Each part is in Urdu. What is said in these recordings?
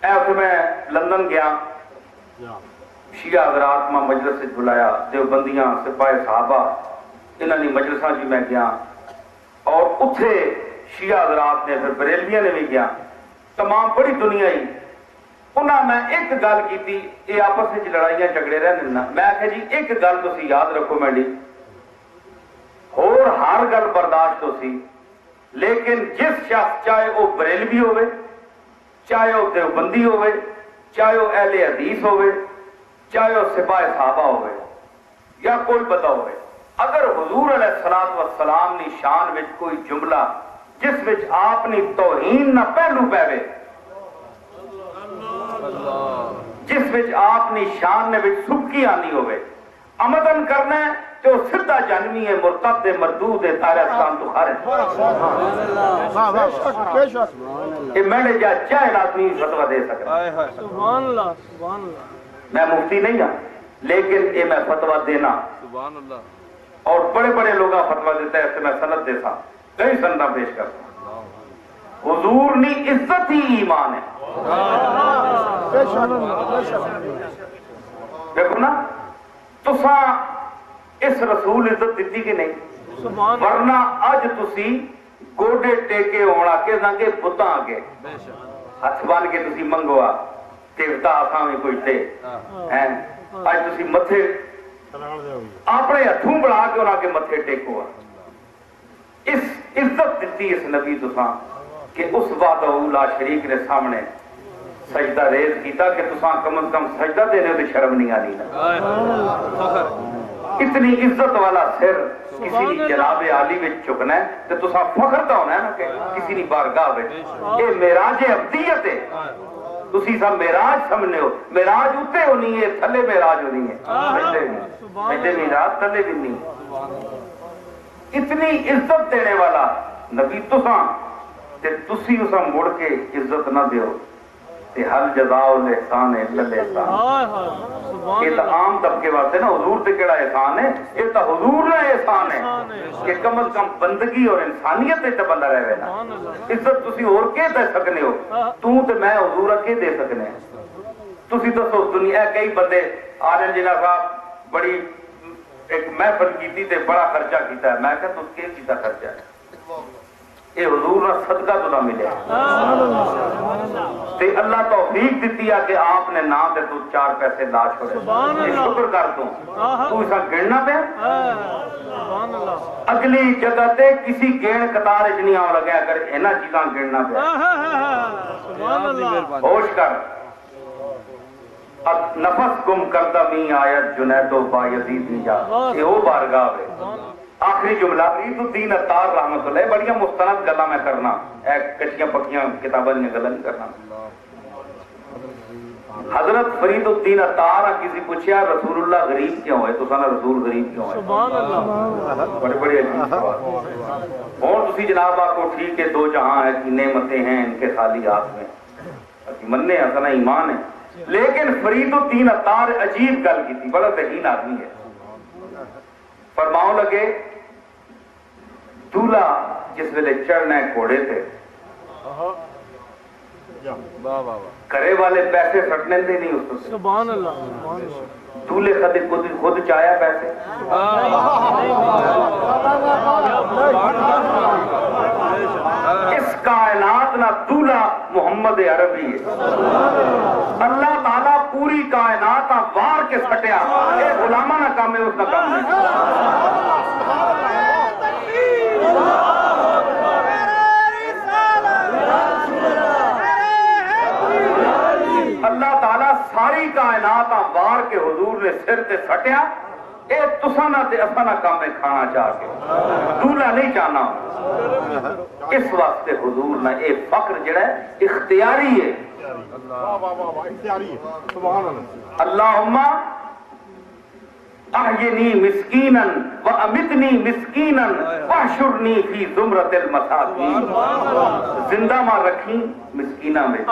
اتنے میں لندن گیا شیعہ حضرات میں مجلس بلایا دیوبندیاں سپاہی صحابہ انہوں نے مجلساں جی میں گیا اور اتھے شیعہ حضرات نے پھر بریلویاں نے بھی گیا تمام بڑی دنیا ہی انہاں میں ایک گل کی تھی یہ آپس میں لڑائیاں جھگڑے رہنے نا میں کہ جی ایک گل تسی یاد رکھو میڈی اور ہر گل برداشت ہو سی لیکن جس شخص چاہے وہ بریلوی ہوئے چاہے وہ دیوبندی ہوئے چاہے وہ اہل حدیث ہوئے چاہے وہ سپاہی صحابہ ہوئے یا کوئی بندہ ہوئے اگر حضور علیہ الصلوۃ والسلام نی شان وچ کوئی جملہ جس وچ آپ نی توہین نہ پہلو پہوے جس وچ آپ نی شان نے وچ سبکی آنی ہوئے عمدن کرنا ہے تو سدھا جہنمی ہے مرتد ہے مردود ہے تارے اسلام تو خارج یہ میں نے جا چاہے آدمی فتویٰ دے سکتا سبحان اللہ سبحان اللہ میں مفتی نہیں ہوں لیکن یہ میں فتویٰ دینا سبحان اللہ اور بڑے بڑے لوگ فتویٰ دیتا ہے ایسے میں سند دے سا کئی سندہ پیش کرتا حضور نی عزت ہی ایمان ہے دیکھو نا تو اس رسول عزت دیتی کہ نہیں ورنہ اج تسی گوڑے ٹیکے ہونا کے زنگے بتا آگے ہاتھ بان کے تسی منگوا دیوتا آساں میں کوئی تھے اج تسی متھے اپنے ہتھوں بڑھا کے انہاں کے متھے ٹیکو اس عزت دیتی اس نبی تساں کہ اس وعدہ لا شریک نے سامنے سجدہ ریز کیتا کہ تساں کم از کم سجدہ دینے دے شرم نہیں آنی نا اتنی عزت والا سر کسی نے جناب عالی وچ چکنا ہے تو تساں فخر دا ہونا ہے نا کہ کسی نے بارگاہ وچ یہ معراج ابدیت ہے تسی سب معراج سمجھنے ہو معراج اتے ہونی ہے تھلے معراج ہونی ہے ایسے معراج تھلے بھی نہیں اتنی عزت دینے والا نبی تساں تے تسی اساں مڑ کے عزت نہ دیو تے حل جزاء الاحسان الا الاحسان یہ تو عام طبقے واسطے نا حضور تے کیڑا احسان ہے یہ تو حضور کا احسان ہے کہ کم از کم بندگی اور انسانیت تے بندہ رہے نا عزت تسی اور کے دے سکنے ہو تو تے میں حضور کے دے سکنے تسی دسو دنیا کئی بندے آرن جنہ صاحب بڑی ایک محفل کیتی تے بڑا خرچہ کیتا ہے میں کہ تس کے کیتا خرچہ ہے یہ حضور نہ صدقہ تو نہ ملے تے اللہ توفیق دیتی ہے کہ آپ نے نام دے تو 4 پیسے لا چھوڑے شکر کر دوں تو اسا گننا پہ اگلی جگہ تے کسی گین قطار اچ نہیں آن لگے اگر اینا چیزاں گننا پہ ہوش کر اب نفس گم کردہ می آیت جنید و بایزید نجا یہ وہ بارگاہ ہے آخری جملہ فرید الدین اتار رحمت اللہ بڑیاں مستند گلہ میں کرنا ایک کچھیاں پکیاں کتابیں گلہ نہیں کرنا حضرت فرید الدین اتار کسی پوچھیا رسول اللہ غریب کیوں ہے تو سانا رسول غریب کیوں ہے سبحان اللہ بڑے بڑے عجیب سوال اور تسی جناب آپ کو ٹھیک ہے 2 جہاں ہے کی نعمتیں ہیں ان کے خالی ہاتھ میں مننے ہیں سنا ایمان ہے لیکن فرید الدین اتار عجیب گل کی تھی بڑا ذہین آدمی ہے فرماؤں لگے دولہ جس ویلے چڑھنے گھوڑے تھے کرے والے پیسے سٹنے دے نہیں اس سے سبحان اللہ دولے خود چاہیا پیسے اس کائنات نہ دولہ محمد عربی ہے اللہ تعالیٰ پوری کائنات وار کے سٹیا اے غلامہ نہ کام ہے اس نہ کام ہے اللہ تعالیٰ ساری کائنات وار کے حضور نے سر تے سٹیا اے تسانا تے اسانا کام میں کھانا چاہ کے دولہ نہیں چاہنا اس واسطے حضور نے اے فقر جڑا ہے اختیاری ہے اللہم احینی مسکینا و امتنی مسکینا وحشرنی فی زمرت المساکین زندہ ماں رکھیں مسکینہ میں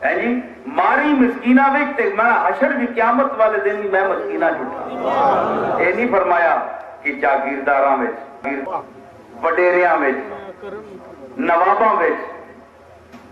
ہے جی ماری مسکینہ ویکتے میں حشر بھی قیامت والے دن میں مسکینہ جھوٹا اے نہیں فرمایا کہ جاگیرداراں میں وڈیریاں میں نواباں میں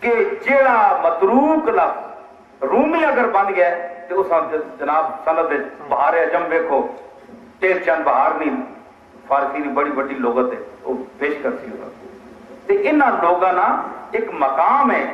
کہ جیڑا متروک لفظ رومی اگر بن گیا ہے تو اس جناب سند بہار اجم ویکھو تیر چند بہار نہیں فارسی کی بڑی بڑی لغت ہے وہ پیش کر سی ہوگا. انہاں لوگاں نا ایک مقام ہے